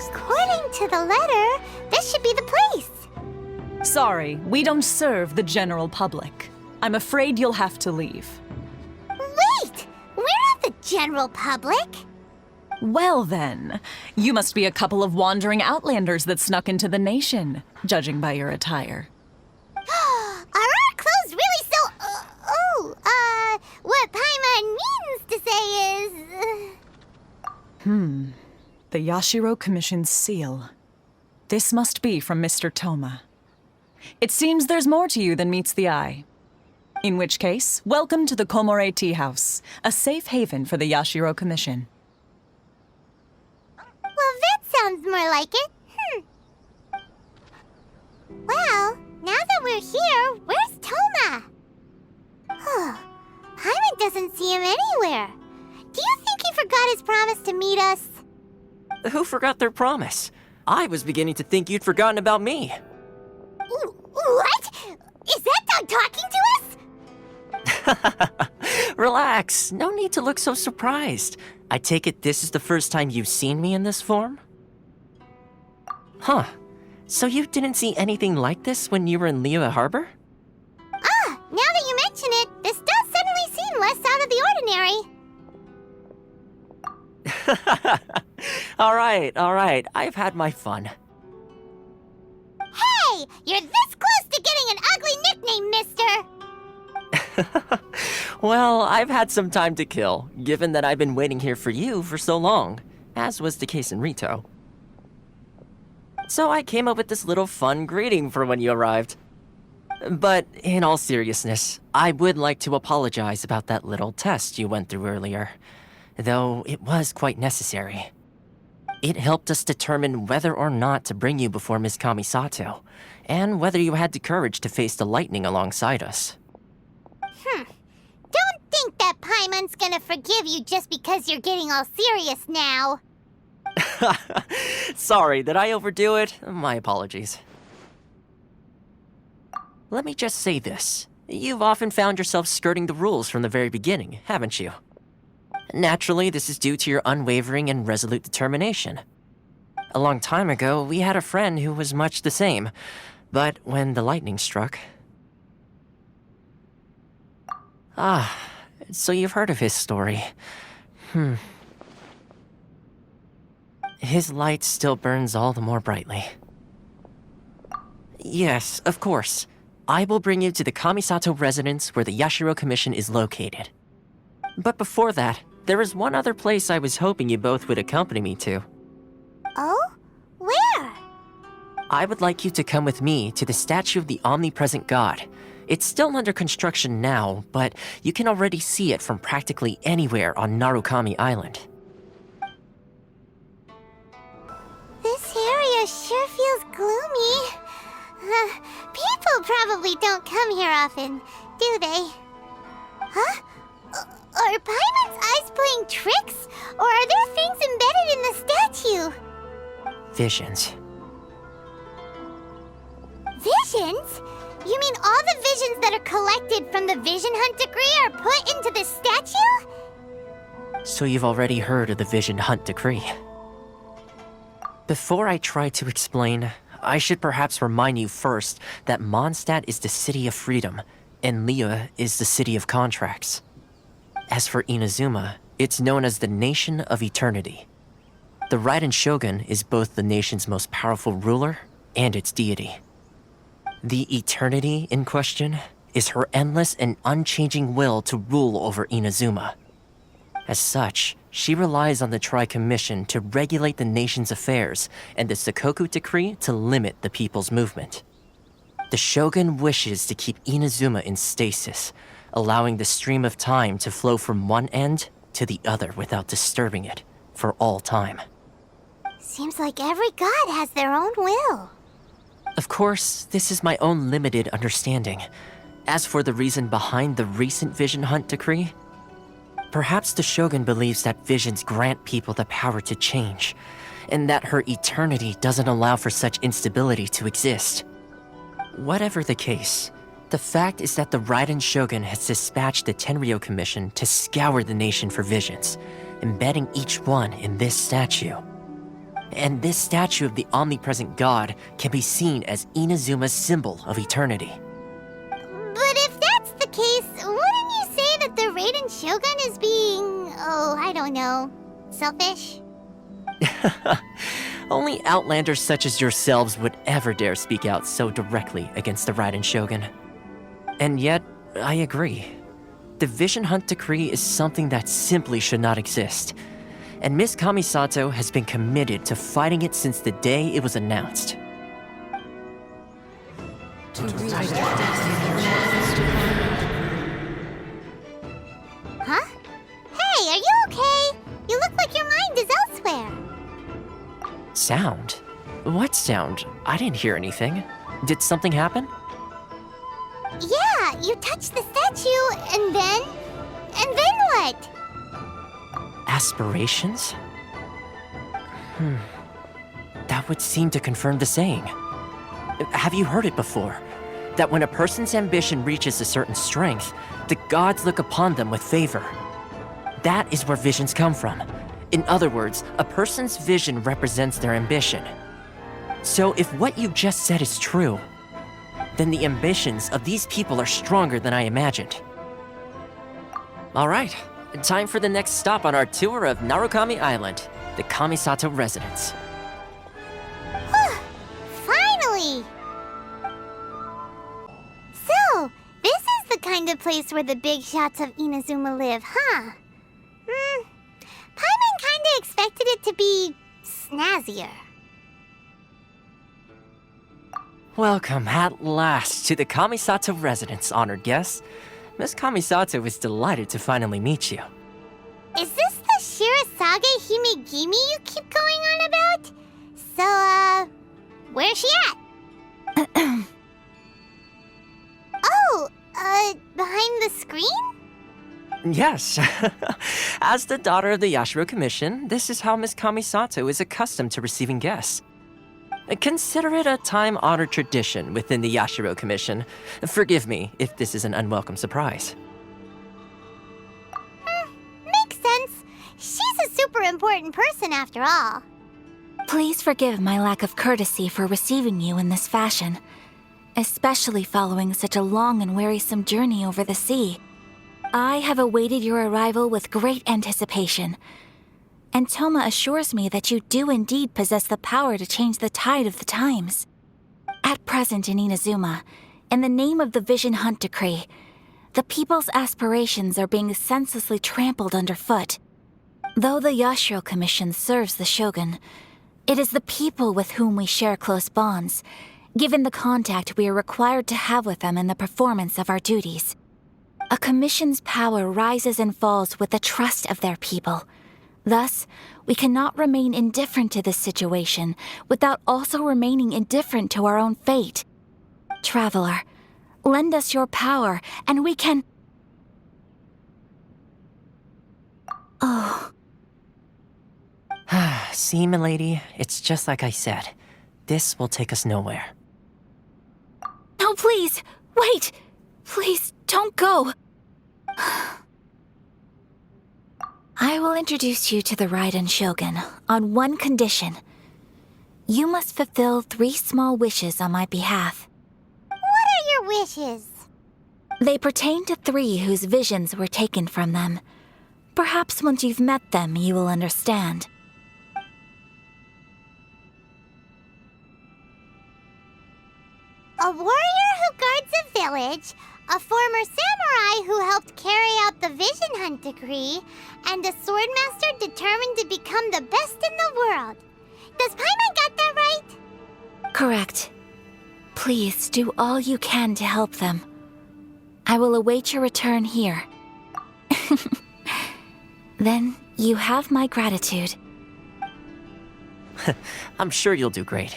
According to the letter, this should be the place. Sorry, we don't serve the general public. I'm afraid you'll have to leave. Wait! We're not the general public. Well then, you must be a couple of wandering outlanders that snuck into the nation, judging by your attire. Are our clothes really so... what Paimon means to say is... The Yashiro Commission's seal. This must be from Mr. Thoma. It seems there's more to you than meets the eye. In which case, welcome to the Komore Teahouse, a safe haven for the Yashiro Commission. Well, that sounds more like it. Well, now that we're here, where's Thoma? Paimon doesn't see him anywhere. Do you think he forgot his promise to meet us? Who forgot their promise? I was beginning to think you'd forgotten about me. What? Is that dog talking to us? Relax, no need to look so surprised. I take it this is the first time you've seen me in this form? Huh. So you didn't see anything like this when you were in Liyue Harbor? Now that you mention it, this does suddenly seem less out of the ordinary. Alright, I've had my fun. Hey! You're this close to getting an ugly nickname, mister! Well, I've had some time to kill, given that I've been waiting here for you for so long, as was the case in Rito. So I came up with this little fun greeting for when you arrived. But in all seriousness, I would like to apologize about that little test you went through earlier, though it was quite necessary. It helped us determine whether or not to bring you before Miss Kamisato, and whether you had the courage to face the lightning alongside us. Don't think that Paimon's gonna forgive you just because you're getting all serious now. Sorry, did I overdo it? My apologies. Let me just say this. You've often found yourself skirting the rules from the very beginning, haven't you? Naturally, this is due to your unwavering and resolute determination. A long time ago, we had a friend who was much the same, but when the lightning struck... so you've heard of his story. His light still burns all the more brightly. Yes, of course. I will bring you to the Kamisato residence where the Yashiro Commission is located. But before that, there is one other place I was hoping you both would accompany me to. Oh? Where? I would like you to come with me to the statue of the Omnipresent God. It's still under construction now, but you can already see it from practically anywhere on Narukami Island. This area sure feels gloomy. People probably don't come here often, do they? Huh? Are Paimon's eyes playing tricks? Or are there things embedded in the statue? Visions. Visions? You mean all the visions that are collected from the Vision Hunt decree are put into this statue? So you've already heard of the Vision Hunt decree. Before I try to explain, I should perhaps remind you first that Mondstadt is the city of freedom, and Liyue is the city of contracts. As for Inazuma, it's known as the Nation of Eternity. The Raiden Shogun is both the nation's most powerful ruler and its deity. The eternity in question is her endless and unchanging will to rule over Inazuma. As such, she relies on the Tri-Commission to regulate the nation's affairs and the Sakoku Decree to limit the people's movement. The Shogun wishes to keep Inazuma in stasis, allowing the stream of time to flow from one end to the other without disturbing it for all time. Seems like every god has their own will. Of course, this is my own limited understanding. As for the reason behind the recent Vision Hunt decree, perhaps the Shogun believes that visions grant people the power to change, and that her eternity doesn't allow for such instability to exist. Whatever the case, the fact is that the Raiden Shogun has dispatched the Tenryou Commission to scour the nation for visions, embedding each one in this statue. And this statue of the Omnipresent God can be seen as Inazuma's symbol of eternity. But if that's the case, wouldn't you say that the Raiden Shogun is being, I don't know, selfish? Only outlanders such as yourselves would ever dare speak out so directly against the Raiden Shogun. And yet, I agree. The Vision Hunt Decree is something that simply should not exist. And Miss Kamisato has been committed to fighting it since the day it was announced. Huh? Hey, are you okay? You look like your mind is elsewhere. Sound? What sound? I didn't hear anything. Did something happen? Yeah, you touched the statue, and then what? Aspirations? That would seem to confirm the saying. Have you heard it before? That when a person's ambition reaches a certain strength, the gods look upon them with favor. That is where visions come from. In other words, a person's vision represents their ambition. So if what you just said is true, then the ambitions of these people are stronger than I imagined. All right, time for the next stop on our tour of Narukami Island, the Kamisato residence. Finally! So, this is the kind of place where the big shots of Inazuma live, huh? Paimon kinda expected it to be snazzier. Welcome at last to the Kamisato residence, honored guests. Miss Kamisato is delighted to finally meet you. Is this the Shirasage Himegimi you keep going on about? So, where's she at? Behind the screen? Yes. As the daughter of the Yashiro Commission, this is how Miss Kamisato is accustomed to receiving guests. Consider it a time-honored tradition within the Yashiro Commission. Forgive me if this is an unwelcome surprise. Makes sense. She's a super important person after all. Please forgive my lack of courtesy for receiving you in this fashion, especially following such a long and wearisome journey over the sea. I have awaited your arrival with great anticipation, and Thoma assures me that you do indeed possess the power to change the tide of the times. At present in Inazuma, in the name of the Vision Hunt Decree, the people's aspirations are being senselessly trampled underfoot. Though the Yashiro Commission serves the Shogun, it is the people with whom we share close bonds, given the contact we are required to have with them in the performance of our duties. A commission's power rises and falls with the trust of their people. Thus, we cannot remain indifferent to this situation without also remaining indifferent to our own fate. Traveler, lend us your power, and we can... Oh. See, milady, it's just like I said. This will take us nowhere. No, please! Wait! Please, don't go! I will introduce you to the Raiden Shogun on one condition. You must fulfill 3 small wishes on my behalf. What are your wishes? They pertain to 3 whose visions were taken from them. Perhaps once you've met them, you will understand. A warrior who guards a village, a former samurai who helped carry out the Vision Hunt Decree, and a swordmaster determined to become the best in the world. Does Paimon got that right? Correct. Please do all you can to help them. I will await your return here. Then you have my gratitude. I'm sure you'll do great.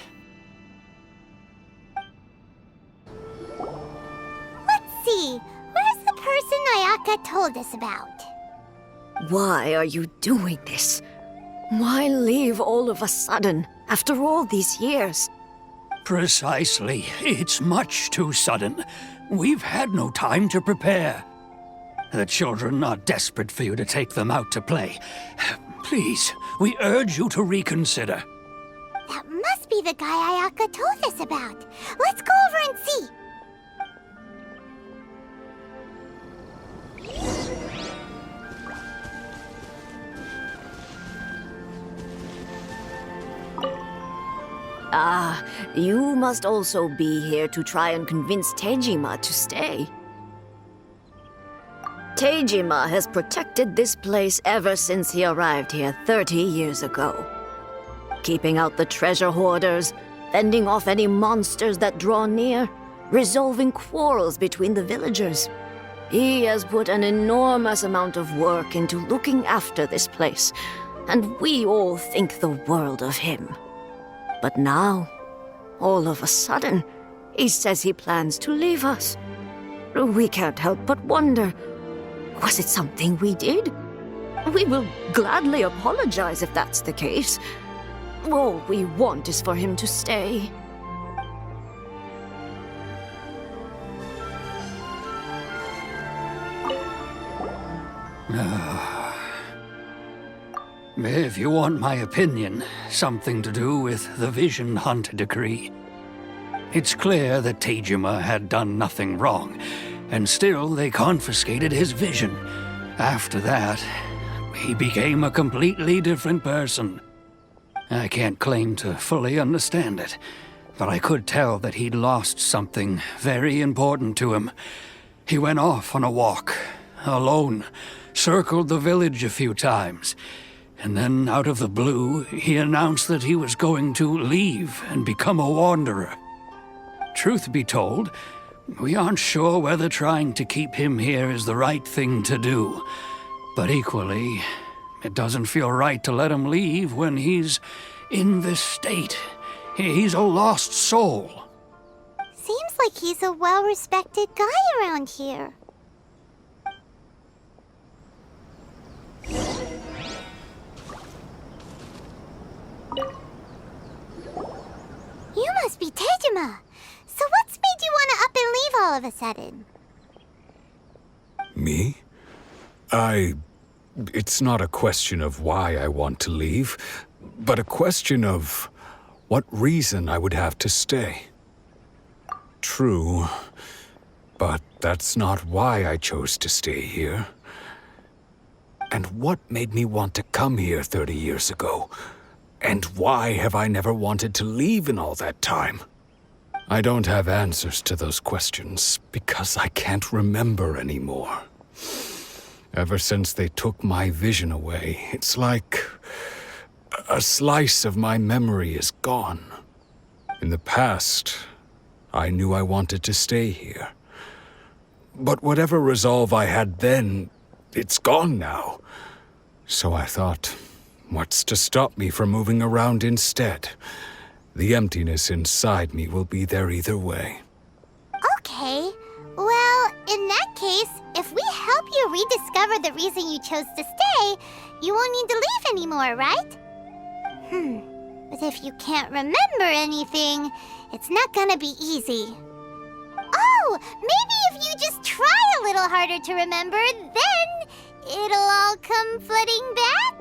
Let's see. Where's the person Ayaka told us about? Why are you doing this? Why leave all of a sudden, after all these years? Precisely. It's much too sudden. We've had no time to prepare. The children are desperate for you to take them out to play. Please, we urge you to reconsider. That must be the guy Ayaka told us about. Let's go over and see. Ah, you must also be here to try and convince Tejima to stay. Tejima has protected this place ever since he arrived here 30 years ago. Keeping out the treasure hoarders, fending off any monsters that draw near, resolving quarrels between the villagers. He has put an enormous amount of work into looking after this place, and we all think the world of him. But now, all of a sudden, he says he plans to leave us. We can't help but wonder, was it something we did? We will gladly apologize if that's the case. All we want is for him to stay. If you want my opinion, something to do with the Vision Hunt decree. It's clear that Tejima had done nothing wrong, and still they confiscated his vision. After that, he became a completely different person. I can't claim to fully understand it, but I could tell that he'd lost something very important to him. He went off on a walk, alone, circled the village a few times, and then out of the blue, he announced that he was going to leave and become a wanderer. Truth be told, we aren't sure whether trying to keep him here is the right thing to do. But equally, it doesn't feel right to let him leave when he's in this state. He's a lost soul. Seems like he's a well-respected guy around here. You must be Tejima. So what's made you want to up and leave all of a sudden? Me? It's not a question of why I want to leave, but a question of what reason I would have to stay. True, but that's not why I chose to stay here. And what made me want to come here 30 years ago? And why have I never wanted to leave in all that time? I don't have answers to those questions because I can't remember anymore. Ever since they took my vision away, it's like a slice of my memory is gone. In the past, I knew I wanted to stay here. But whatever resolve I had then, it's gone now. So I thought, what's to stop me from moving around instead? The emptiness inside me will be there either way. Okay. Well, in that case, if we help you rediscover the reason you chose to stay, you won't need to leave anymore, right? But if you can't remember anything, it's not gonna be easy. Oh, maybe if you just try a little harder to remember, then it'll all come flooding back?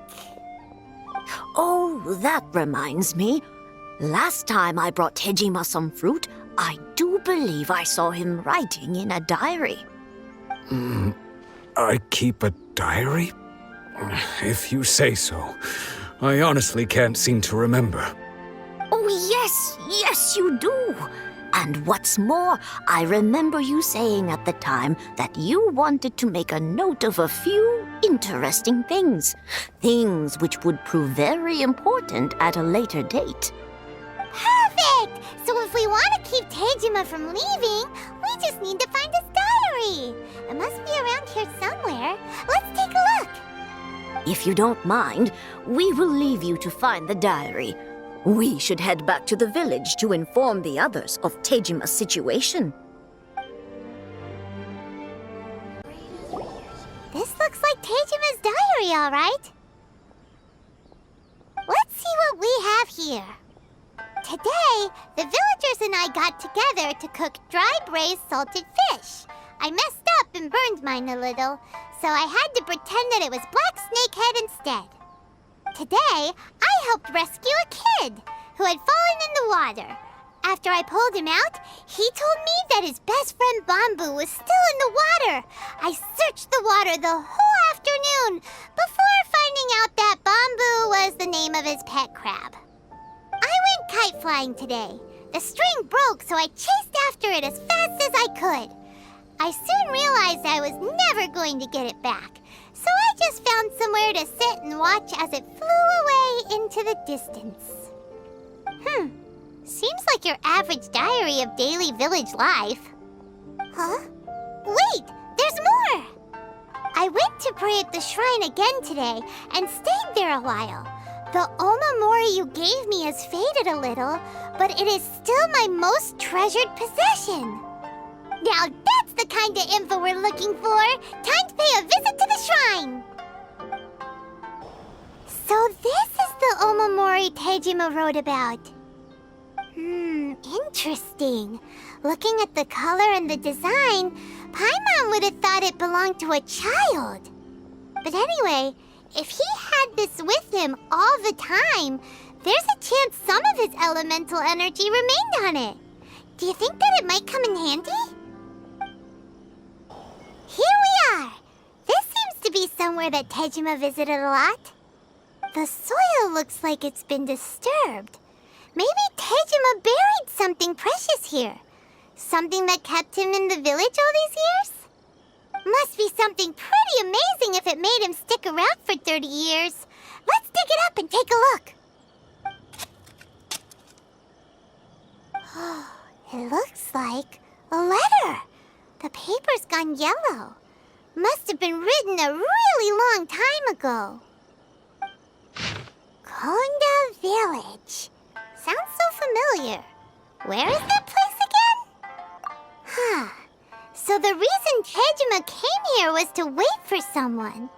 Oh, that reminds me. Last time I brought Tejima some fruit, I do believe I saw him writing in a diary. I keep a diary? If you say so. I honestly can't seem to remember. Oh, yes, you do. And what's more, I remember you saying at the time that you wanted to make a note of a few interesting things. Things which would prove very important at a later date. Perfect! So if we want to keep Tejima from leaving, we just need to find his diary. It must be around here somewhere. Let's take a look. If you don't mind, we will leave you to find the diary. We should head back to the village to inform the others of Tejima's situation. This looks like Tejima's diary, all right. Let's see what we have here. Today, the villagers and I got together to cook dry braised salted fish. I messed up and burned mine a little, so I had to pretend that it was black snakehead instead. Today, I helped rescue a kid. who had fallen in the water. After I pulled him out, he told me that his best friend Bambu was still in the water. I searched the water the whole afternoon before finding out that Bambu was the name of his pet crab. I went kite flying today. The string broke, so I chased after it as fast as I could. I soon realized I was never going to get it back, so I just found somewhere to sit and watch as it flew away into the distance. Seems like your average diary of daily village life. Huh? Wait, there's more! I went to pray at the shrine again today and stayed there a while. The Omamori you gave me has faded a little, but it is still my most treasured possession. Now that's the kind of info we're looking for. Time to pay a visit to the shrine. So this is the Omamori Tejima wrote about. Interesting. Looking at the color and the design, Paimon would have thought it belonged to a child. But anyway, if he had this with him all the time, there's a chance some of his elemental energy remained on it. Do you think that it might come in handy? Here we are! This seems to be somewhere that Tejima visited a lot. The soil looks like it's been disturbed. Maybe Tejima buried something precious here. Something that kept him in the village all these years? Must be something pretty amazing if it made him stick around for 30 years. Let's dig it up and take a look. It looks like a letter. The paper's gone yellow. Must have been written a really long time ago. Konda Village. Sounds so familiar. Where is that place again? So the reason Tejima came here was to wait for someone.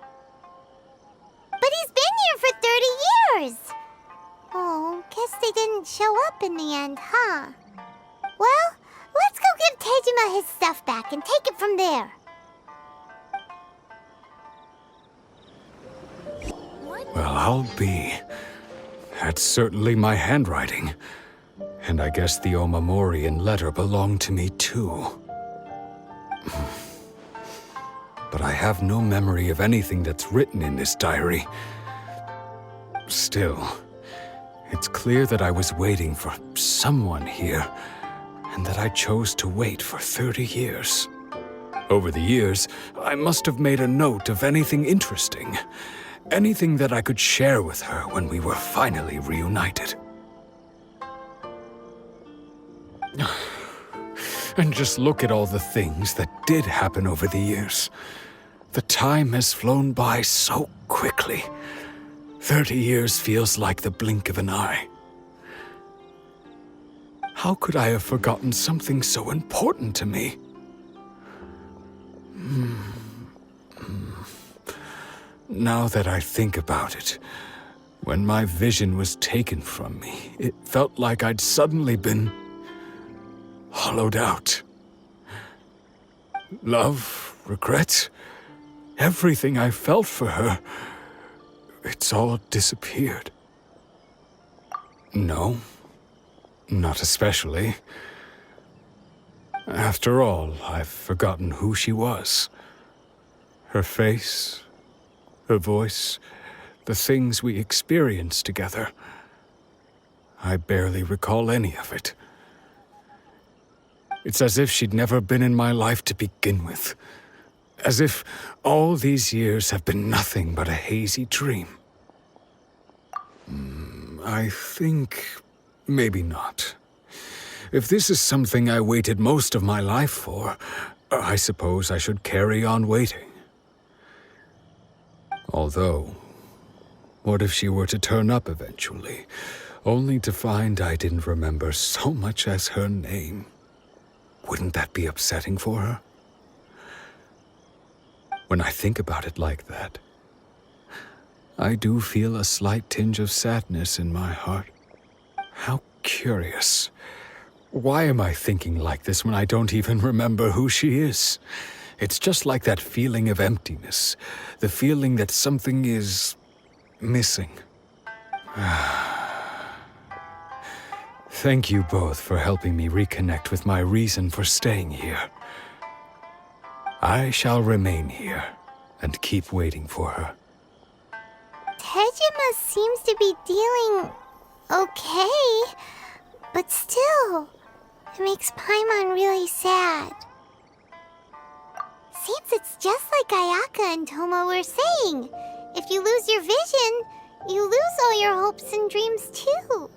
But he's been here for 30 years. Oh, guess they didn't show up in the end, huh? Well, let's go give Tejima his stuff back and take it from there. Well, I'll be. That's certainly my handwriting. And I guess the Omamorian letter belonged to me too. But I have no memory of anything that's written in this diary. Still, it's clear that I was waiting for someone here, and that I chose to wait for 30 years. Over the years, I must have made a note of anything interesting. Anything that I could share with her when we were finally reunited. And just look at all the things that did happen over the years. The time has flown by so quickly. 30 years feels like the blink of an eye. How could I have forgotten something so important to me? Now that I think about it, when my vision was taken from me, it felt like I'd suddenly been hollowed out. Love, regret, everything I felt for her, it's all disappeared. No, not especially. After all, I've forgotten who she was. Her face, her voice, the things we experienced together. I barely recall any of it. It's as if she'd never been in my life to begin with. As if all these years have been nothing but a hazy dream. I think maybe not. If this is something I waited most of my life for, I suppose I should carry on waiting. Although, what if she were to turn up eventually, only to find I didn't remember so much as her name? Wouldn't that be upsetting for her? When I think about it like that, I do feel a slight tinge of sadness in my heart. How curious. Why am I thinking like this when I don't even remember who she is? It's just like that feeling of emptiness, the feeling that something is missing. Thank you both for helping me reconnect with my reason for staying here. I shall remain here and keep waiting for her. Tejima seems to be dealing okay, but still, it makes Paimon really sad. Seems it's just like Ayaka and Thoma were saying. If you lose your vision, you lose all your hopes and dreams too.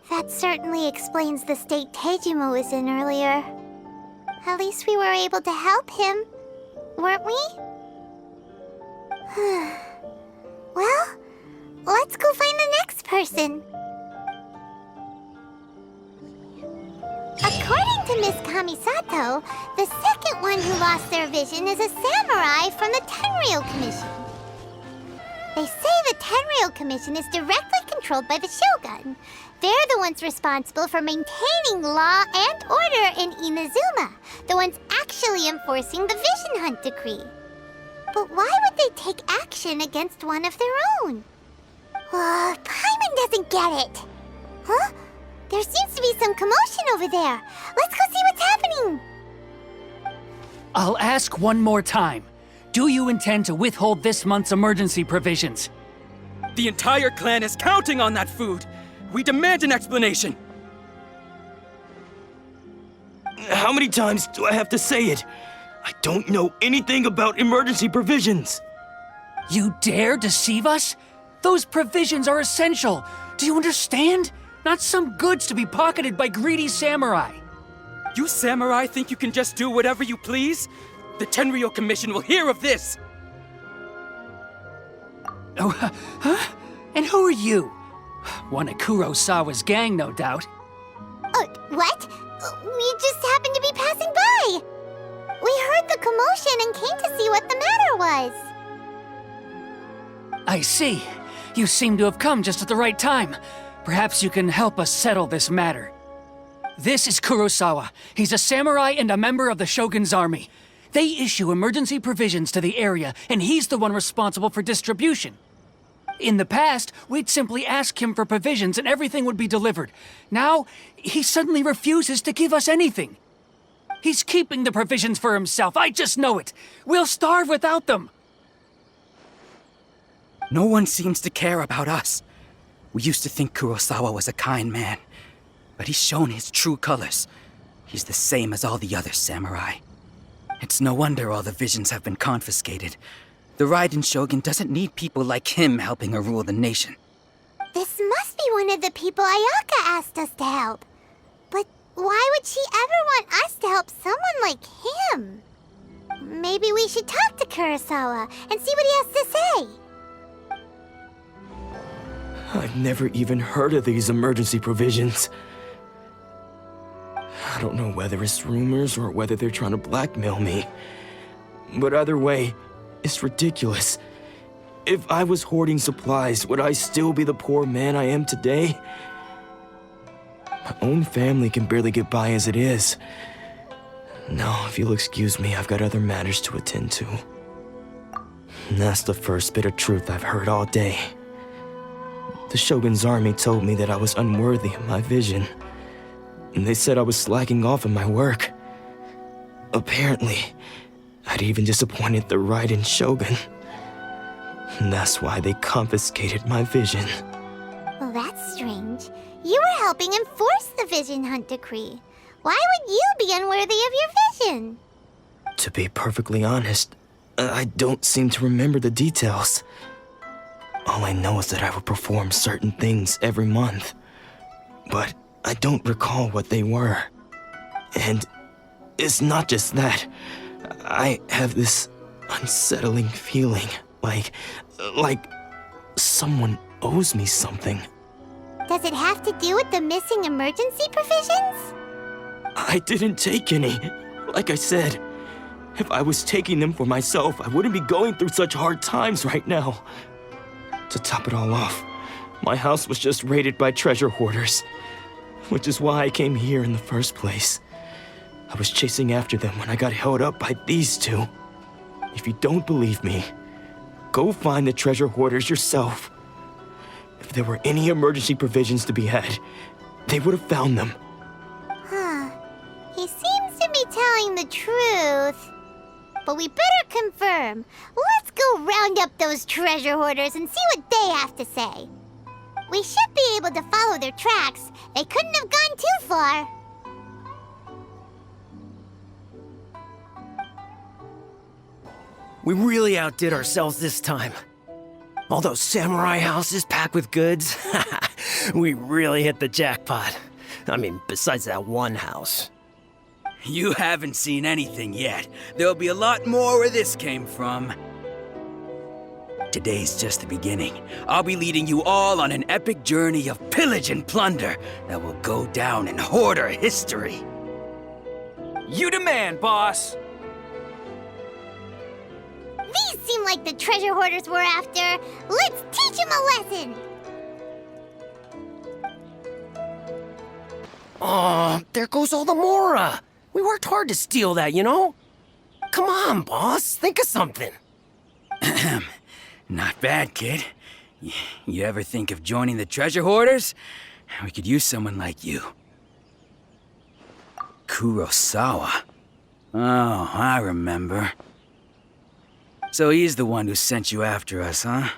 That certainly explains the state Tejima was in earlier. At least we were able to help him, weren't we? Well, let's go find the next person. According to Miss Kamisato, the second one who lost their vision is a samurai from the Tenryou Commission. They say the Tenryou Commission is directly controlled by the Shogun. They're the ones responsible for maintaining law and order in Inazuma, the ones actually enforcing the Vision Hunt decree. But why would they take action against one of their own? Paimon doesn't get it. Huh? There seems to be some commotion over there. Let's go see what's happening. I'll ask one more time. Do you intend to withhold this month's emergency provisions? The entire clan is counting on that food! We demand an explanation! How many times do I have to say it? I don't know anything about emergency provisions! You dare deceive us? Those provisions are essential. Do you understand? Not some goods to be pocketed by greedy samurai. You samurai think you can just do whatever you please? The Tenryou Commission will hear of this! Oh, huh? And who are you? One of Kurosawa's gang, no doubt. What? We just happened to be passing by. We heard the commotion and came to see what the matter was. I see. You seem to have come just at the right time. Perhaps you can help us settle this matter. This is Kurosawa. He's a samurai and a member of the Shogun's army. They issue emergency provisions to the area, and he's the one responsible for distribution. In the past, we'd simply ask him for provisions and everything would be delivered. Now, he suddenly refuses to give us anything. He's keeping the provisions for himself, I just know it. We'll starve without them. No one seems to care about us. We used to think Kurosawa was a kind man, but he's shown his true colors. He's the same as all the other samurai. It's no wonder all the visions have been confiscated. The Raiden Shogun doesn't need people like him helping her rule the nation. This must be one of the people Ayaka asked us to help. But why would she ever want us to help someone like him? Maybe we should talk to Kurosawa and see what he has to say. I've never even heard of these emergency provisions. I don't know whether it's rumors or whether they're trying to blackmail me. But either way, it's ridiculous. If I was hoarding supplies, would I still be the poor man I am today? My own family can barely get by as it is. Now, if you'll excuse me, I've got other matters to attend to. And that's the first bit of truth I've heard all day. The Shogun's army told me that I was unworthy of my vision. And they said I was slacking off in my work. Apparently, I'd even disappointed the Raiden Shogun. And that's why they confiscated my vision. Well, that's strange. You were helping enforce the Vision Hunt decree. Why would you be unworthy of your vision? To be perfectly honest, I don't seem to remember the details. All I know is that I would perform certain things every month. But I don't recall what they were. And it's not just that. I have this unsettling feeling, like someone owes me something. Does it have to do with the missing emergency provisions? I didn't take any. Like I said, if I was taking them for myself, I wouldn't be going through such hard times right now. To top it all off, my house was just raided by treasure hoarders, which is why I came here in the first place. I was chasing after them when I got held up by these two. If you don't believe me, go find the treasure hoarders yourself. If there were any emergency provisions to be had, they would have found them. Huh. He seems to be telling the truth. But we better confirm. Let's go round up those treasure hoarders and see what they have to say. We should be able to follow their tracks. They couldn't have gone too far. We really outdid ourselves this time. All those samurai houses packed with goods. We really hit the jackpot. I mean, besides that one house. You haven't seen anything yet. There'll be a lot more where this came from. Today's just the beginning. I'll be leading you all on an epic journey of pillage and plunder that will go down in hoarder history. You demand, boss! These seem like the treasure hoarders we're after. Let's teach them a lesson! Oh, there goes all the Mora. We worked hard to steal that, you know? Come on, boss. Think of something. Not bad, kid. You ever think of joining the treasure hoarders? We could use someone like you. Kurosawa. Oh, I remember. So he's the one who sent you after us, huh?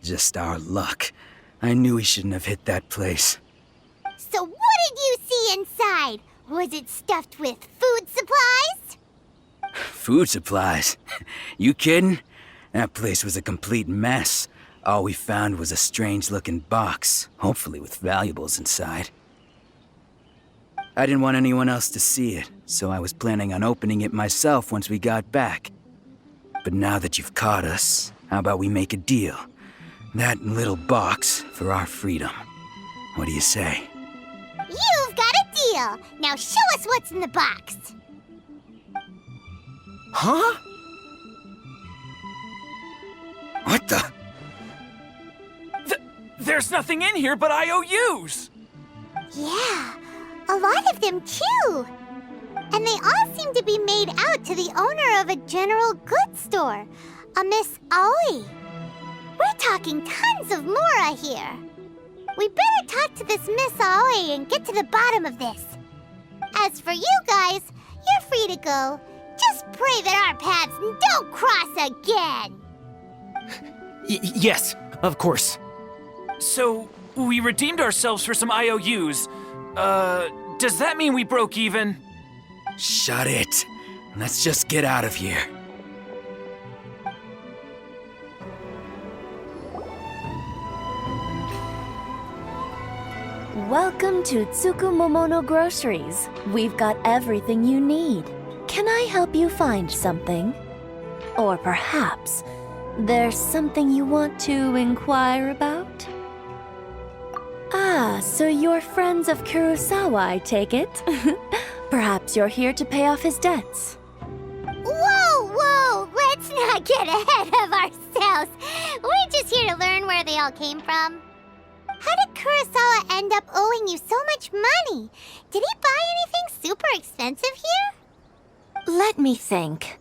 Just our luck. I knew he shouldn't have hit that place. So what did you see inside? Was it stuffed with food supplies? Food supplies? You kidding? That place was a complete mess. All we found was a strange-looking box, hopefully with valuables inside. I didn't want anyone else to see it, so I was planning on opening it myself once we got back. But now that you've caught us, how about we make a deal? That little box for our freedom. What do you say? You've got a deal! Now show us what's in the box! Huh? What the? There's nothing in here but IOUs! Yeah, a lot of them too! And they all seem to be made out to the owner of a general goods store, a Miss Aoi. We're talking tons of Mora here. We better talk to this Miss Aoi and get to the bottom of this. As for you guys, you're free to go. Just pray that our paths don't cross again. Yes, of course. So, we redeemed ourselves for some IOUs. Does that mean we broke even? Shut it. Let's just get out of here. Welcome to Tsukumomono Groceries. We've got everything you need. Can I help you find something? Or perhaps there's something you want to inquire about? Ah, so you're friends of Kurosawa, I take it? Perhaps you're here to pay off his debts. Whoa! Let's not get ahead of ourselves. We're just here to learn where they all came from. How did Kurosawa end up owing you so much money? Did he buy anything super expensive here? Let me think.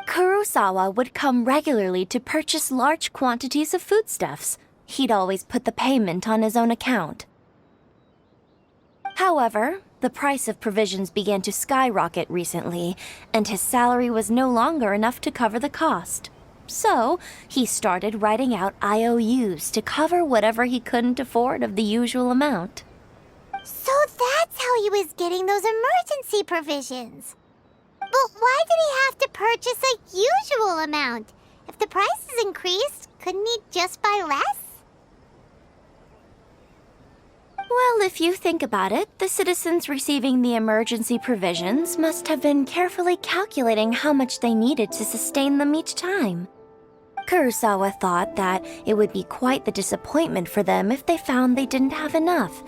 Kurosawa would come regularly to purchase large quantities of foodstuffs. He'd always put the payment on his own account. However, the price of provisions began to skyrocket recently, and his salary was no longer enough to cover the cost. So, he started writing out IOUs to cover whatever he couldn't afford of the usual amount. So that's how he was getting those emergency provisions. But why did he have to purchase a usual amount? If the prices increased, couldn't he just buy less? Well, if you think about it, the citizens receiving the emergency provisions must have been carefully calculating how much they needed to sustain them each time. Kurosawa thought that it would be quite the disappointment for them if they found they didn't have enough,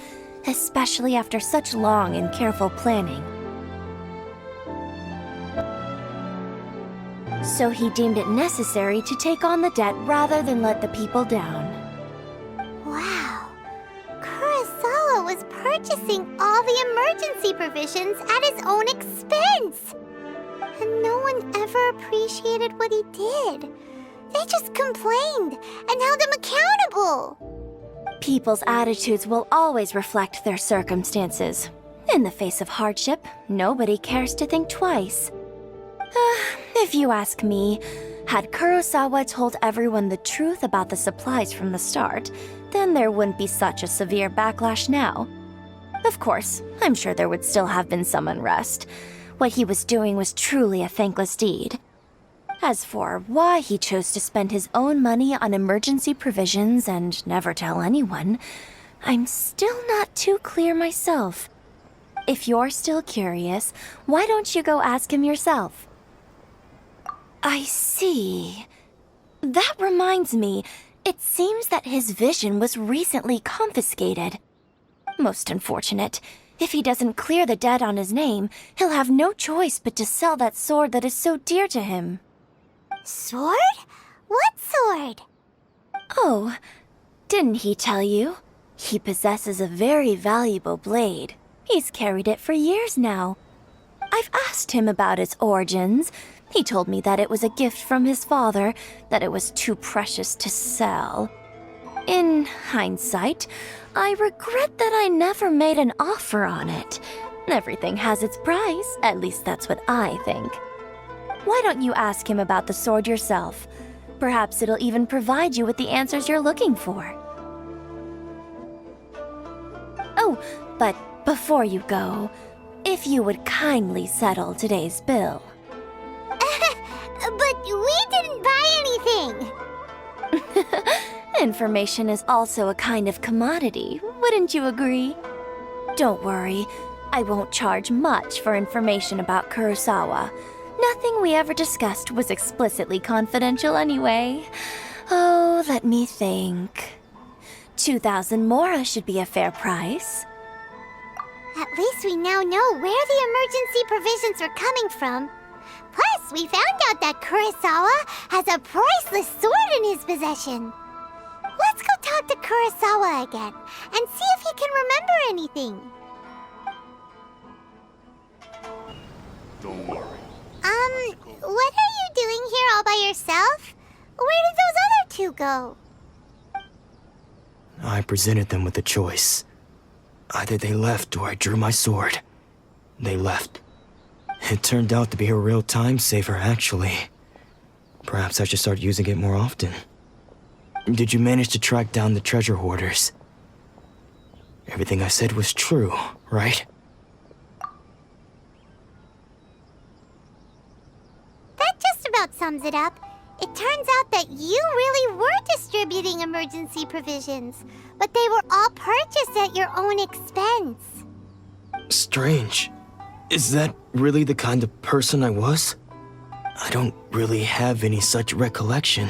especially after such long and careful planning. So he deemed it necessary to take on the debt rather than let the people down. Wow. Kurosawa was purchasing all the emergency provisions at his own expense. And no one ever appreciated what he did. They just complained and held him accountable. People's attitudes will always reflect their circumstances. In the face of hardship, nobody cares to think twice. If you ask me, had Kurosawa told everyone the truth about the supplies from the start, then there wouldn't be such a severe backlash now. Of course, I'm sure there would still have been some unrest. What he was doing was truly a thankless deed. As for why he chose to spend his own money on emergency provisions and never tell anyone, I'm still not too clear myself. If you're still curious, why don't you go ask him yourself? I see. That reminds me, it seems that his vision was recently confiscated. Most unfortunate. If he doesn't clear the debt on his name, he'll have no choice but to sell that sword that is so dear to him. Sword? What sword? Oh, didn't he tell you? He possesses a very valuable blade. He's carried it for years now. I've asked him about its origins. He told me that it was a gift from his father, that it was too precious to sell. In hindsight, I regret that I never made an offer on it. Everything has its price, at least that's what I think. Why don't you ask him about the sword yourself? Perhaps it'll even provide you with the answers you're looking for. Oh, but before you go, if you would kindly settle today's bill. But we didn't buy anything! Information is also a kind of commodity, wouldn't you agree? Don't worry, I won't charge much for information about Kurosawa. Nothing we ever discussed was explicitly confidential anyway. Oh, let me think. 2,000 mora should be a fair price. At least we now know where the emergency provisions are coming from. Plus, we found out that Kurosawa has a priceless sword in his possession. Let's go talk to Kurosawa again and see if he can remember anything. Don't worry. What are you doing here all by yourself? Where did those other two go? I presented them with a choice. Either they left or I drew my sword. They left. It turned out to be a real time saver, actually. Perhaps I should start using it more often. Did you manage to track down the treasure hoarders? Everything I said was true, right? That just about sums it up. It turns out that you really were distributing emergency provisions, but they were all purchased at your own expense. Strange. Is that really the kind of person I was? I don't really have any such recollection.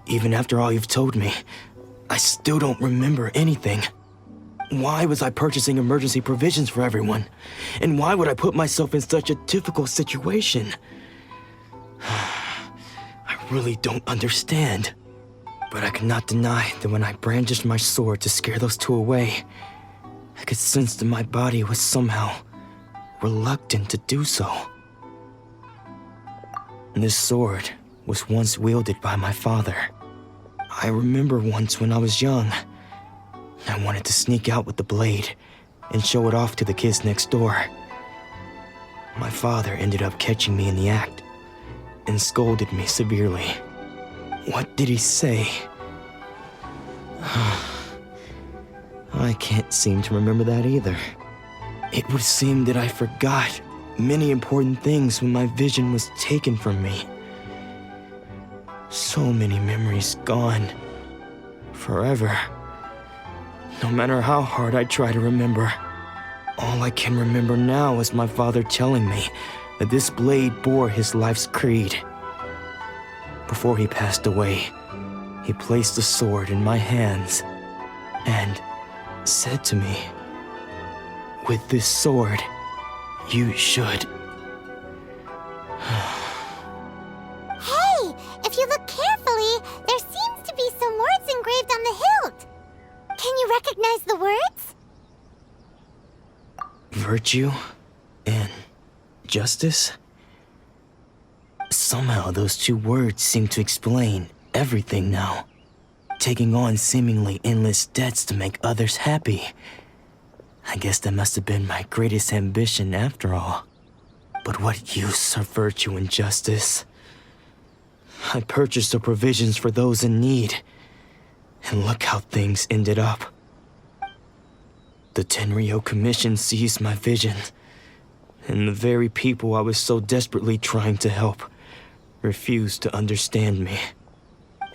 Even after all you've told me, I still don't remember anything. Why was I purchasing emergency provisions for everyone? And why would I put myself in such a difficult situation? I really don't understand. But I cannot deny that when I brandished my sword to scare those two away, I could sense that my body was somehow reluctant to do so. This sword was once wielded by my father. I remember once when I was young, I wanted to sneak out with the blade and show it off to the kids next door. My father ended up catching me in the act and scolded me severely. What did he say? I can't seem to remember that either. It would seem that I forgot many important things when my vision was taken from me. So many memories gone. Forever. No matter how hard I try to remember, all I can remember now is my father telling me that this blade bore his life's creed. Before he passed away, he placed the sword in my hands and said to me, "With this sword, you should..." Hey, if you look carefully, there seems to be some words engraved on the hilt. Can you recognize the words? Virtue and justice? Somehow those two words seem to explain everything now. taking on seemingly endless debts to make others happy. I guess that must have been my greatest ambition after all. But what use of virtue and justice? I purchased the provisions for those in need, and look how things ended up. The Tenryou Commission seized my vision, and the very people I was so desperately trying to help refused to understand me.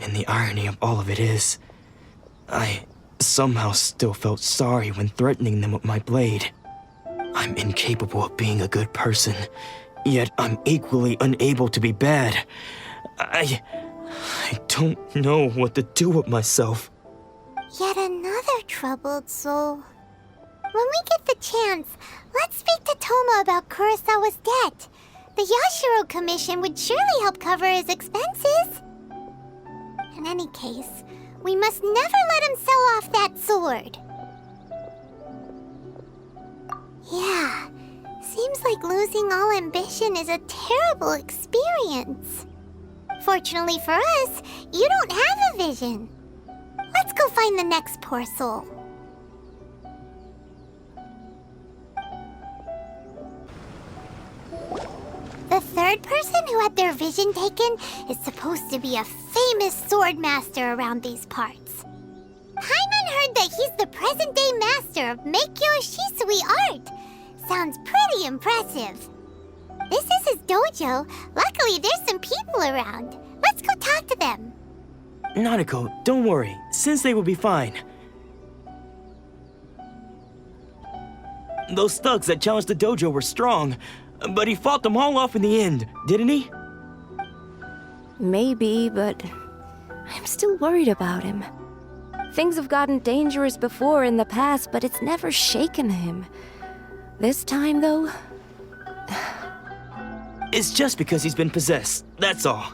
And the irony of all of it is, I somehow still felt sorry when threatening them with my blade. I'm incapable of being a good person, yet I'm equally unable to be bad. I don't know what to do with myself. Yet another troubled soul. When we get the chance, let's speak to Thoma about Kurosawa's debt. The Yashiro Commission would surely help cover his expenses. In any case, we must never let him sell off that sword. Yeah, seems like losing all ambition is a terrible experience. Fortunately for us, you don't have a vision. Let's go find the next poor soul. The third person who had their vision taken is supposed to be a famous sword master around these parts. Paimon heard that he's the present-day master of Meikyo Shisui art. Sounds pretty impressive. This is his dojo. Luckily, there's some people around. Let's go talk to them. Nanako, don't worry. Sensei will be fine. Those thugs that challenged the dojo were strong, but he fought them all off in the end, didn't he? Maybe, but I'm still worried about him. Things have gotten dangerous before in the past, but it's never shaken him. This time, though... It's just because he's been possessed, that's all.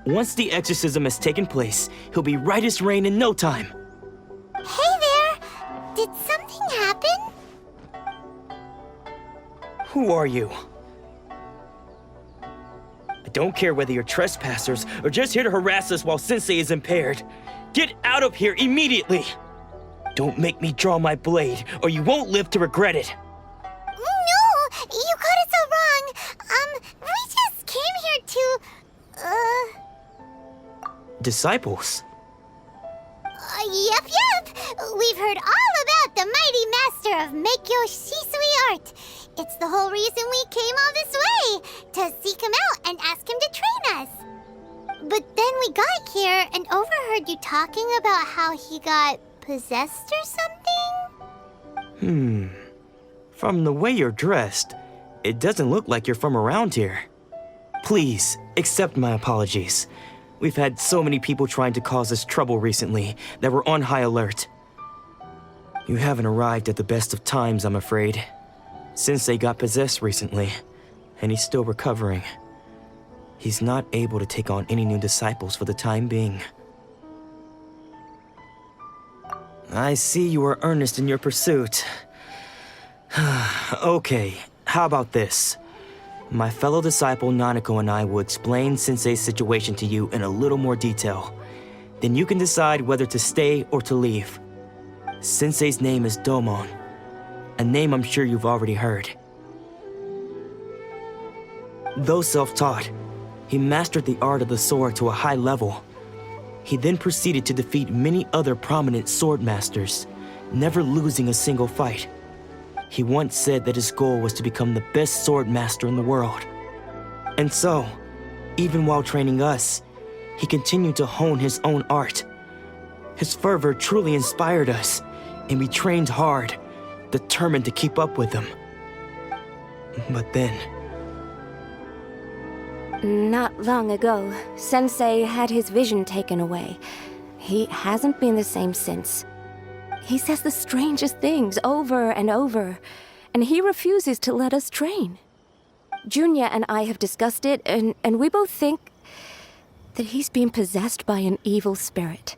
Once the exorcism has taken place, he'll be right as rain in no time. Hey there! Did something happen? Who are you? I don't care whether you're trespassers or just here to harass us while Sensei is impaired. Get out of here immediately! Don't make me draw my blade, or you won't live to regret it. No! You got it so wrong! We just came here to... Disciples? Yep. We've heard all about the mighty master of Meikyo Shisui art. It's the whole reason we came all this way, to seek him out and ask him to train us. But then we got here and overheard you talking about how he got possessed or something? From the way you're dressed, it doesn't look like you're from around here. Please, accept my apologies. We've had so many people trying to cause us trouble recently that we're on high alert. You haven't arrived at the best of times, I'm afraid. Sensei got possessed recently, and he's still recovering. He's not able to take on any new disciples for the time being. I see you are earnest in your pursuit. Okay, how about this? My fellow disciple Nanako and I will explain Sensei's situation to you in a little more detail. Then you can decide whether to stay or to leave. Sensei's name is Domon, a name I'm sure you've already heard. Though self-taught, he mastered the art of the sword to a high level. He then proceeded to defeat many other prominent sword masters, never losing a single fight. He once said that his goal was to become the best sword master in the world. And so, even while training us, he continued to hone his own art. His fervor truly inspired us, and we trained hard, determined to keep up with him. But then... Not long ago, Sensei had his vision taken away. He hasn't been the same since. He says the strangest things over and over, and he refuses to let us train. Junya and I have discussed it, and we both think that he's been possessed by an evil spirit.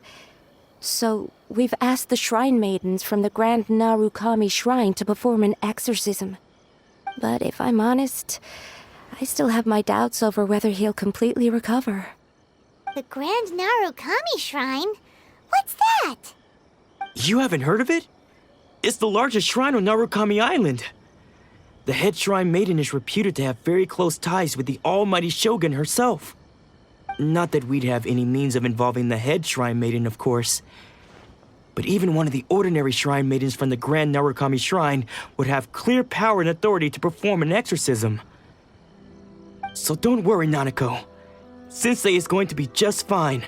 So we've asked the shrine maidens from the Grand Narukami Shrine to perform an exorcism. But if I'm honest, I still have my doubts over whether he'll completely recover. The Grand Narukami Shrine? What's that? You haven't heard of it? It's the largest shrine on Narukami Island. The head shrine maiden is reputed to have very close ties with the almighty Shogun herself. Not that we'd have any means of involving the head shrine maiden, of course. But even one of the ordinary shrine maidens from the Grand Narukami Shrine would have clear power and authority to perform an exorcism. So don't worry, Nanako. Sensei is going to be just fine.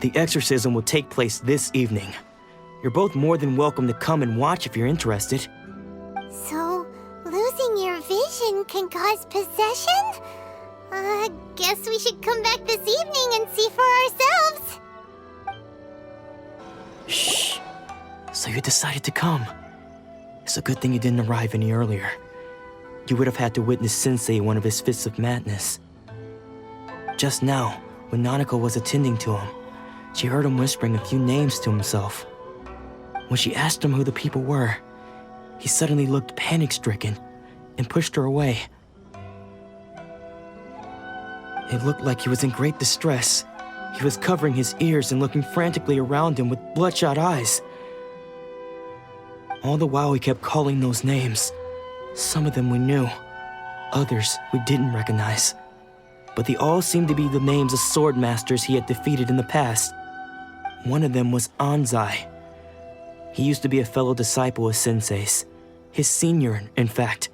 The exorcism will take place this evening. You're both more than welcome to come and watch if you're interested. So, losing your vision can cause possession? Guess we should come back this evening and see for ourselves. Shh. So you decided to come. It's a good thing you didn't arrive any earlier. You would have had to witness Sensei in one of his fits of madness. Just now, when Nanako was attending to him, she heard him whispering a few names to himself. When she asked him who the people were, he suddenly looked panic-stricken and pushed her away. It looked like he was in great distress. He was covering his ears and looking frantically around him with bloodshot eyes. All the while he kept calling those names. Some of them we knew, others we didn't recognize. But they all seemed to be the names of sword masters he had defeated in the past. One of them was Anzai. He used to be a fellow disciple of Sensei's, his senior, in fact.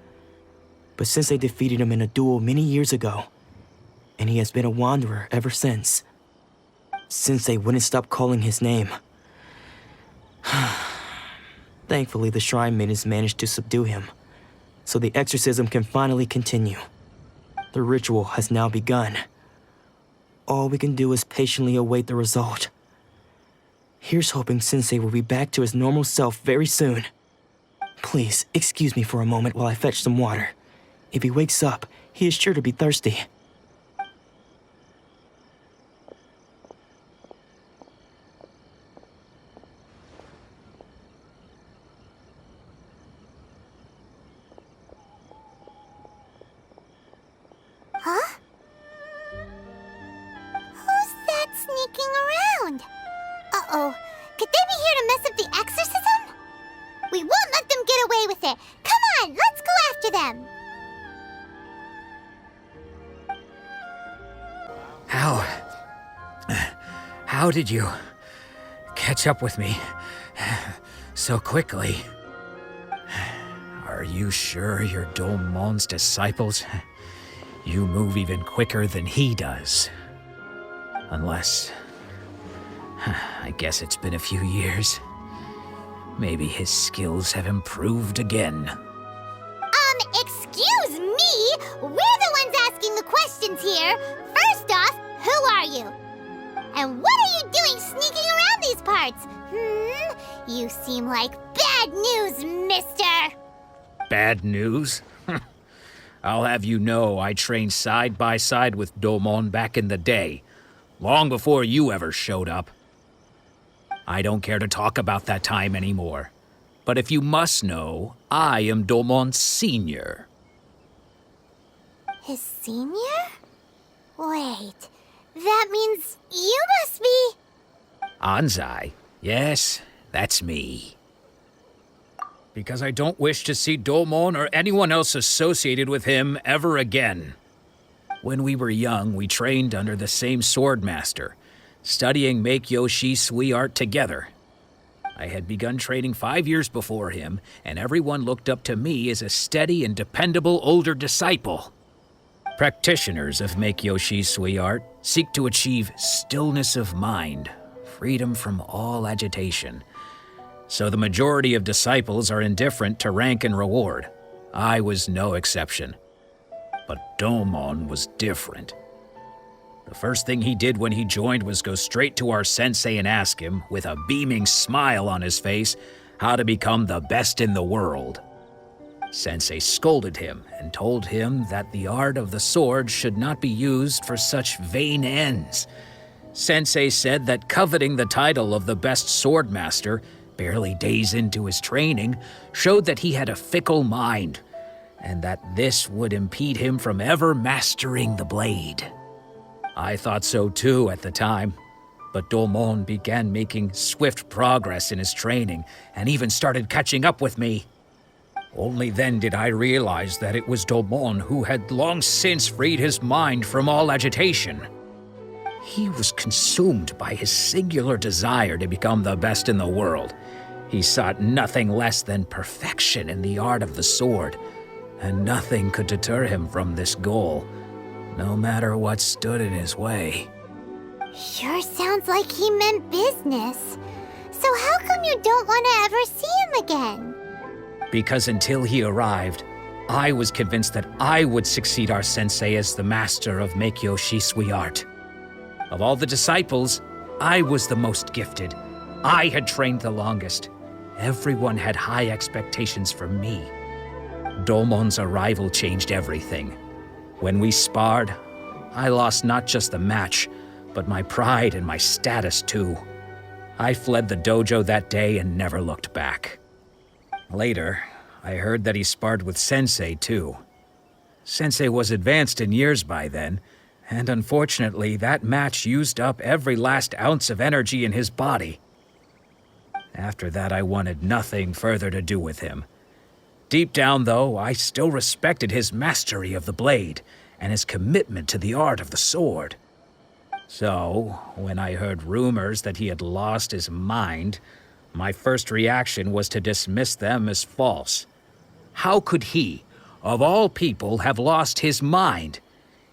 But Sensei defeated him in a duel many years ago, and he has been a wanderer ever since. Sensei wouldn't stop calling his name. Thankfully, the shrine maidens managed to subdue him, so the exorcism can finally continue. The ritual has now begun. All we can do is patiently await the result. Here's hoping Sensei will be back to his normal self very soon. Please, excuse me for a moment while I fetch some water. If he wakes up, he is sure to be thirsty. Huh? Who's that sneaking around? Uh-oh. Could they be here to mess up the exorcism? We won't let them get away with it. Come on, let's go after them. How did you catch up with me so quickly? Are you sure you're Domon's disciples? You move even quicker than he does. Unless... I guess it's been a few years. Maybe his skills have improved again. Excuse me? We're the ones asking the questions here. First off, who are you? And what are you doing sneaking around these parts? You seem like bad news, mister. Bad news? I'll have you know I trained side by side with Domon back in the day, long before you ever showed up. I don't care to talk about that time anymore. But if you must know, I am Domon's senior. His senior? Wait, that means you must be... Anzai? Yes, that's me. Because I don't wish to see Domon or anyone else associated with him ever again. When we were young, we trained under the same sword master, studying Make-Yoshi Sui art together. I had begun training 5 years before him, and everyone looked up to me as a steady and dependable older disciple. Practitioners of Make-Yoshi Sui art seek to achieve stillness of mind, freedom from all agitation. So the majority of disciples are indifferent to rank and reward. I was no exception. But Domon was different. The first thing he did when he joined was go straight to our sensei and ask him, with a beaming smile on his face, how to become the best in the world. Sensei scolded him and told him that the art of the sword should not be used for such vain ends. Sensei said that coveting the title of the best sword master, barely days into his training, showed that he had a fickle mind, and that this would impede him from ever mastering the blade. I thought so too at the time, But Domon began making swift progress in his training and even started catching up with me. Only then did I realize that it was Domon who had long since freed his mind from all agitation. He was consumed by his singular desire to become the best in the world. He sought nothing less than perfection in the art of the sword, and nothing could deter him from this goal, no matter what stood in his way. Sure sounds like he meant business. So how come you don't want to ever see him again? Because until he arrived, I was convinced that I would succeed our sensei as the master of Meikyo Shisui art. Of all the disciples, I was the most gifted. I had trained the longest. Everyone had high expectations for me. Domon's arrival changed everything. When we sparred, I lost not just the match, but my pride and my status too. I fled the dojo that day and never looked back. Later, I heard that he sparred with Sensei too. Sensei was advanced in years by then, and unfortunately that match used up every last ounce of energy in his body. After that, I wanted nothing further to do with him. Deep down, though, I still respected his mastery of the blade and his commitment to the art of the sword. So, when I heard rumors that he had lost his mind, my first reaction was to dismiss them as false. How could he, of all people, have lost his mind?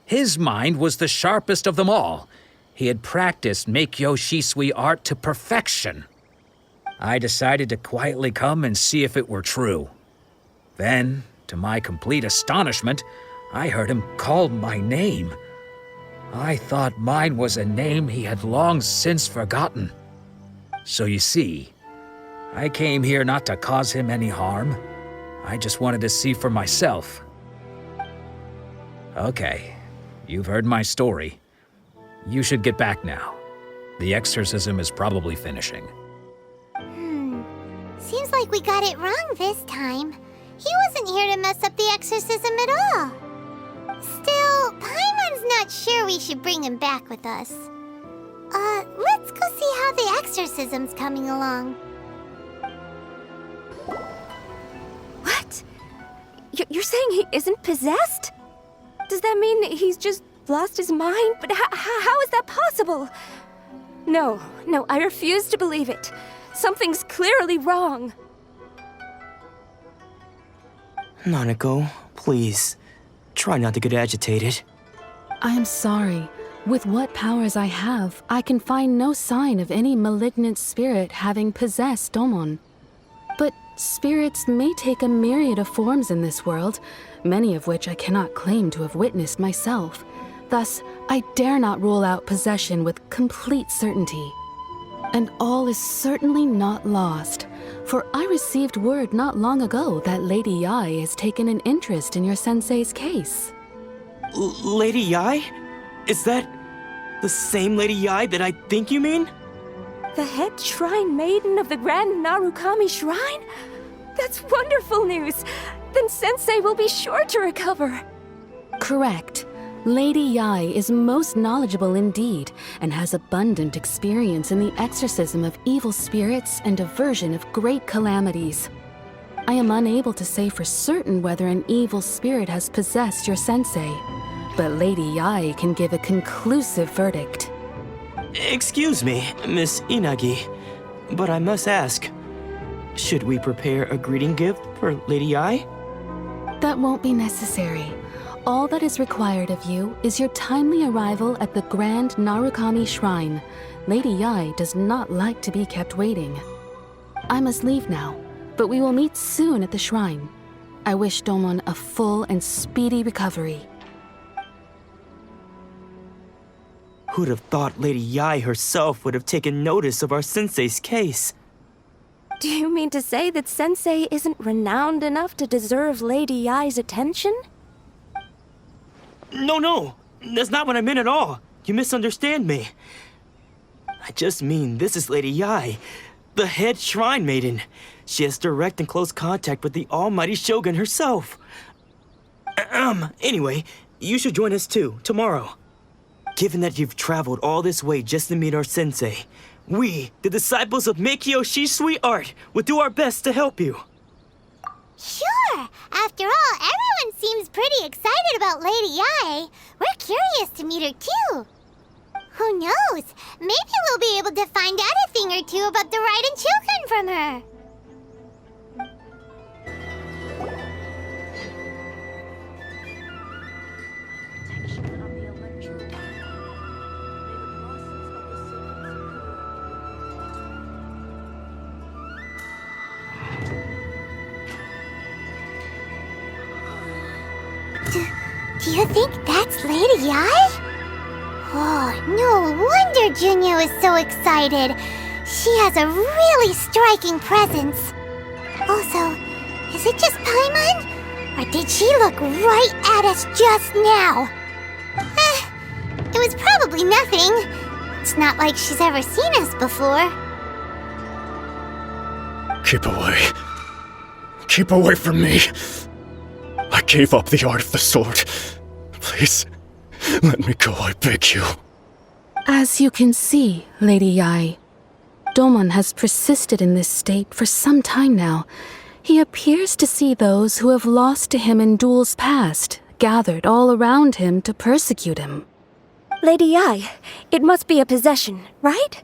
His mind was the sharpest of them all. He had practiced Meikyo Shisui art to perfection. I decided to quietly come and see if it were true. Then, to my complete astonishment, I heard him call my name. I thought mine was a name he had long since forgotten. So you see, I came here not to cause him any harm. I just wanted to see for myself. Okay, you've heard my story. You should get back now. The exorcism is probably finishing. Seems like we got it wrong this time. He wasn't here to mess up the exorcism at all. Still, Paimon's not sure we should bring him back with us. Let's go see how the exorcism's coming along. What? You're saying he isn't possessed? Does that mean he's just lost his mind? But how is that possible? No, I refuse to believe it. Something's clearly wrong. Nanako, please, try not to get agitated. I am sorry. With what powers I have, I can find no sign of any malignant spirit having possessed Domon. But spirits may take a myriad of forms in this world, many of which I cannot claim to have witnessed myself. Thus, I dare not rule out possession with complete certainty. And all is certainly not lost, for I received word not long ago that Lady Yai has taken an interest in your sensei's case. Lady Yai? Is that the same Lady Yai that I think you mean? The head shrine maiden of the Grand Narukami Shrine? That's wonderful news! Then Sensei will be sure to recover. Correct. Lady Yai is most knowledgeable indeed, and has abundant experience in the exorcism of evil spirits and aversion of great calamities. I am unable to say for certain whether an evil spirit has possessed your sensei, but Lady Yai can give a conclusive verdict. Excuse me, Miss Inagi, but I must ask, should we prepare a greeting gift for Lady Yai? That won't be necessary. All that is required of you is your timely arrival at the Grand Narukami Shrine. Lady Yai does not like to be kept waiting. I must leave now, but we will meet soon at the shrine. I wish Domon a full and speedy recovery. Who'd have thought Lady Yai herself would have taken notice of our sensei's case? Do you mean to say that Sensei isn't renowned enough to deserve Lady Yai's attention? No, that's not what I meant at all. You misunderstand me. I just mean this is Lady Yai, the head shrine maiden. She has direct and close contact with the almighty Shogun herself. Anyway, you should join us too, tomorrow. Given that you've traveled all this way just to meet our sensei, we, the disciples of Meikyo Shisui Art, will do our best to help you. Sure! After all, everyone seems pretty excited about Lady Yae. We're curious to meet her too. Who knows? Maybe we'll be able to find out a thing or two about the Raiden Shogun from her. Do you think that's Lady Yae? Oh, no wonder Junya was so excited. She has a really striking presence. Also, is it just Paimon? Or did she look right at us just now? It was probably nothing. It's not like she's ever seen us before. Keep away. Keep away from me. I gave up the art of the sword. Please, let me go, I beg you. As you can see, Lady Yae, Domon has persisted in this state for some time now. He appears to see those who have lost to him in duels past, gathered all around him to persecute him. Lady Yae, it must be a possession, right?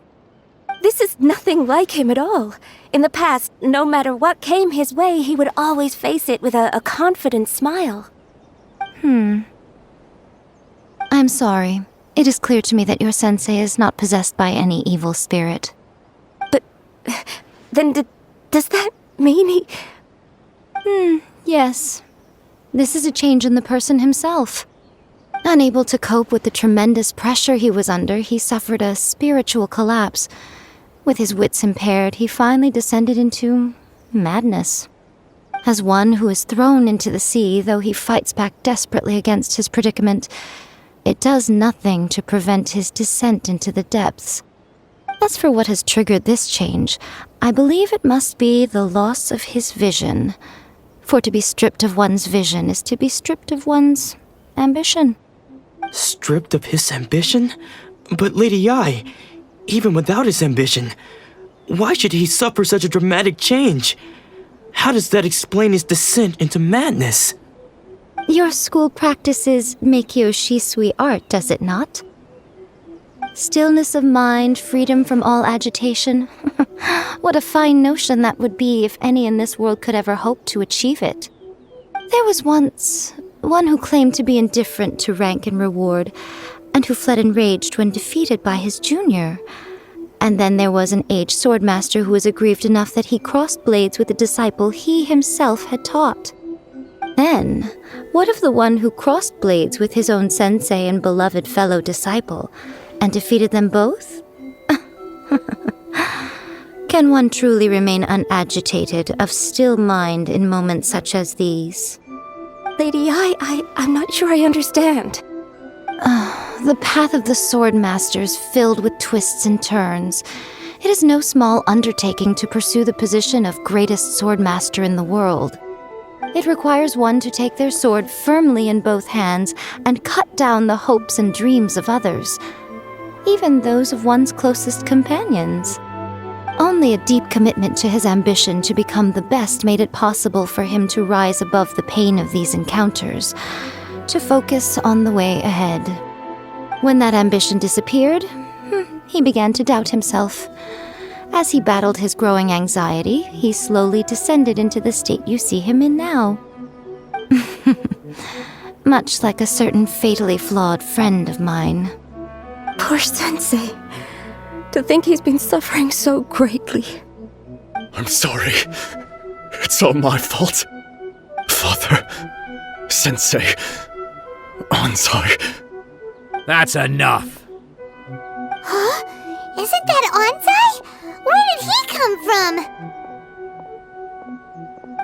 This is nothing like him at all. In the past, no matter what came his way, he would always face it with a confident smile. I'm sorry. It is clear to me that your sensei is not possessed by any evil spirit. But then does that mean he... Yes. This is a change in the person himself. Unable to cope with the tremendous pressure he was under, he suffered a spiritual collapse. With his wits impaired, he finally descended into madness. As one who is thrown into the sea, though he fights back desperately against his predicament, it does nothing to prevent his descent into the depths. As for what has triggered this change, I believe it must be the loss of his vision. For to be stripped of one's vision is to be stripped of one's ambition. Stripped of his ambition? But Lady Yae, even without his ambition, why should he suffer such a dramatic change? How does that explain his descent into madness? Your school practices Meikyo Shisui art, does it not? Stillness of mind, freedom from all agitation. What a fine notion that would be if any in this world could ever hope to achieve it. There was once one who claimed to be indifferent to rank and reward, and who fled enraged when defeated by his junior. And then there was an aged swordmaster who was aggrieved enough that he crossed blades with a disciple he himself had taught. Then, what of the one who crossed blades with his own sensei and beloved fellow disciple, and defeated them both? Can one truly remain unagitated, of still mind in moments such as these? Lady Yae, I'm not sure I understand. The path of the swordmaster is filled with twists and turns. It is no small undertaking to pursue the position of greatest swordmaster in the world. It requires one to take their sword firmly in both hands and cut down the hopes and dreams of others, even those of one's closest companions. Only a deep commitment to his ambition to become the best made it possible for him to rise above the pain of these encounters, to focus on the way ahead. When that ambition disappeared, he began to doubt himself. As he battled his growing anxiety, he slowly descended into the state you see him in now. Much like a certain fatally flawed friend of mine. Poor sensei. To think he's been suffering so greatly. I'm sorry. It's all my fault. Father, Sensei, Ansai. That's enough. Huh? Isn't that Ansai? Where did he come from?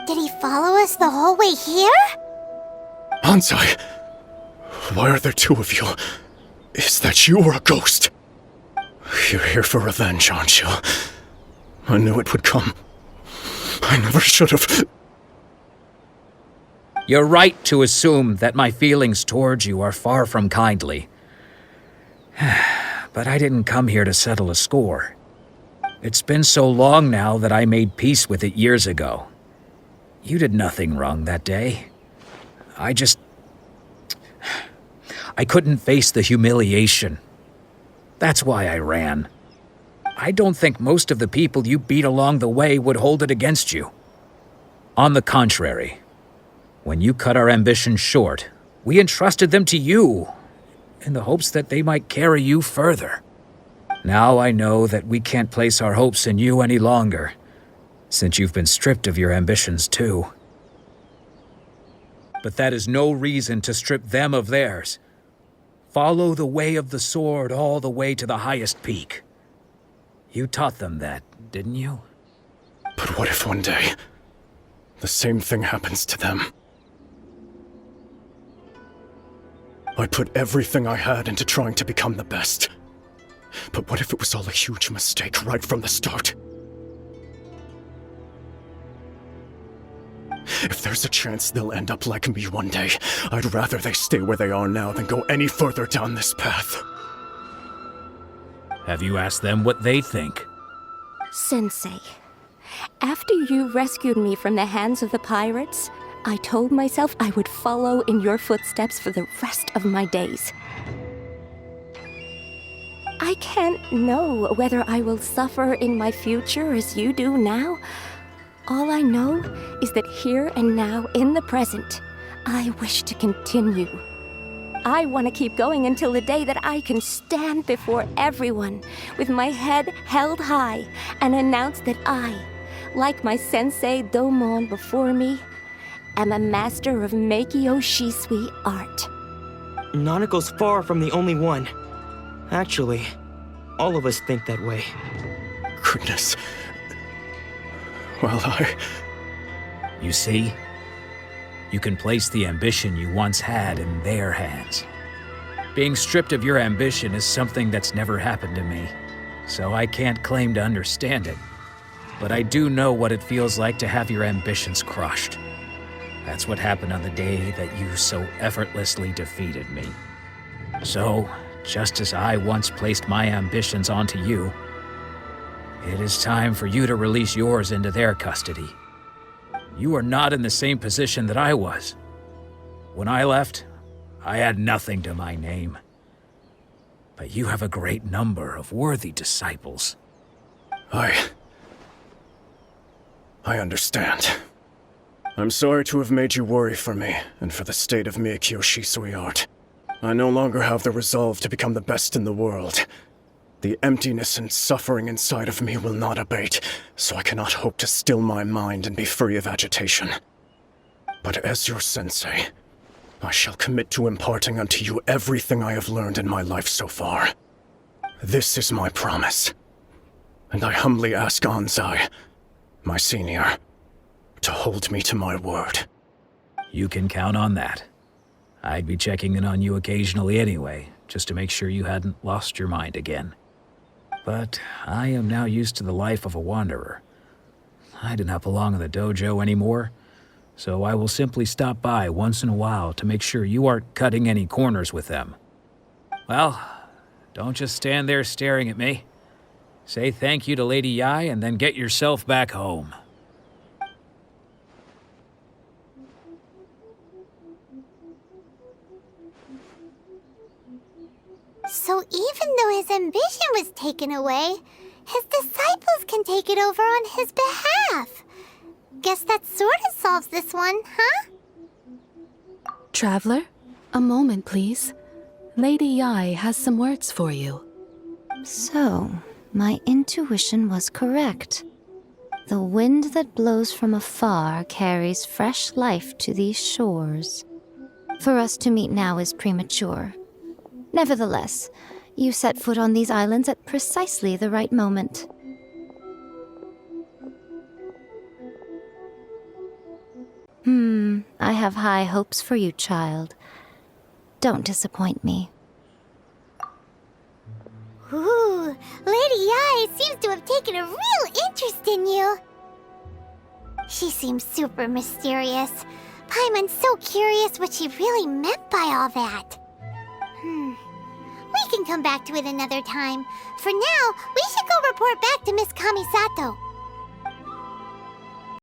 Did he follow us the whole way here? Ansai, why are there two of you? Is that you or a ghost? You're here for revenge, aren't you? I knew it would come. I never should have. You're right to assume that my feelings towards you are far from kindly. But I didn't come here to settle a score. It's been so long now that I made peace with it years ago. You did nothing wrong that day. I couldn't face the humiliation. That's why I ran. I don't think most of the people you beat along the way would hold it against you. On the contrary, when you cut our ambitions short, we entrusted them to you, in the hopes that they might carry you further. Now I know that we can't place our hopes in you any longer, since you've been stripped of your ambitions too. But that is no reason to strip them of theirs. Follow the way of the sword all the way to the highest peak. You taught them that, didn't you? But what if one day, the same thing happens to them? I put everything I had into trying to become the best. But what if it was all a huge mistake right from the start? If there's a chance they'll end up like me one day, I'd rather they stay where they are now than go any further down this path. Have you asked them what they think? Sensei, after you rescued me from the hands of the pirates, I told myself I would follow in your footsteps for the rest of my days. I can't know whether I will suffer in my future as you do now. All I know is that here and now, in the present, I wish to continue. I want to keep going until the day that I can stand before everyone with my head held high and announce that I, like my sensei Domon before me, am a master of Meikyo Shisui art. Nanako's far from the only one. Actually, all of us think that way. Goodness. Well, You see? You can place the ambition you once had in their hands. Being stripped of your ambition is something that's never happened to me, so I can't claim to understand it. But I do know what it feels like to have your ambitions crushed. That's what happened on the day that you so effortlessly defeated me. So, just as I once placed my ambitions onto you, it is time for you to release yours into their custody. You are not in the same position that I was. When I left, I had nothing to my name. But you have a great number of worthy disciples. I understand. I'm sorry to have made you worry for me, and for the state of Meikyo Shisui art. I no longer have the resolve to become the best in the world. The emptiness and suffering inside of me will not abate, so I cannot hope to still my mind and be free of agitation. But as your sensei, I shall commit to imparting unto you everything I have learned in my life so far. This is my promise. And I humbly ask Anzai, my senior, to hold me to my word. You can count on that. I'd be checking in on you occasionally anyway, just to make sure you hadn't lost your mind again. But I am now used to the life of a wanderer. I do not belong in the dojo anymore, so I will simply stop by once in a while to make sure you aren't cutting any corners with them. Well, don't just stand there staring at me. Say thank you to Lady Yai and then get yourself back home. So even though his ambition was taken away, his disciples can take it over on his behalf. Guess that sort of solves this one, huh? Traveler, a moment, please. Lady Yai has some words for you. So, my intuition was correct. The wind that blows from afar carries fresh life to these shores. For us to meet now is premature. Nevertheless, you set foot on these islands at precisely the right moment. I have high hopes for you, child. Don't disappoint me. Ooh, Lady Yai seems to have taken a real interest in you. She seems super mysterious. Paimon's so curious what she really meant by all that. We can come back to it another time. For now, we should go report back to Miss Kamisato.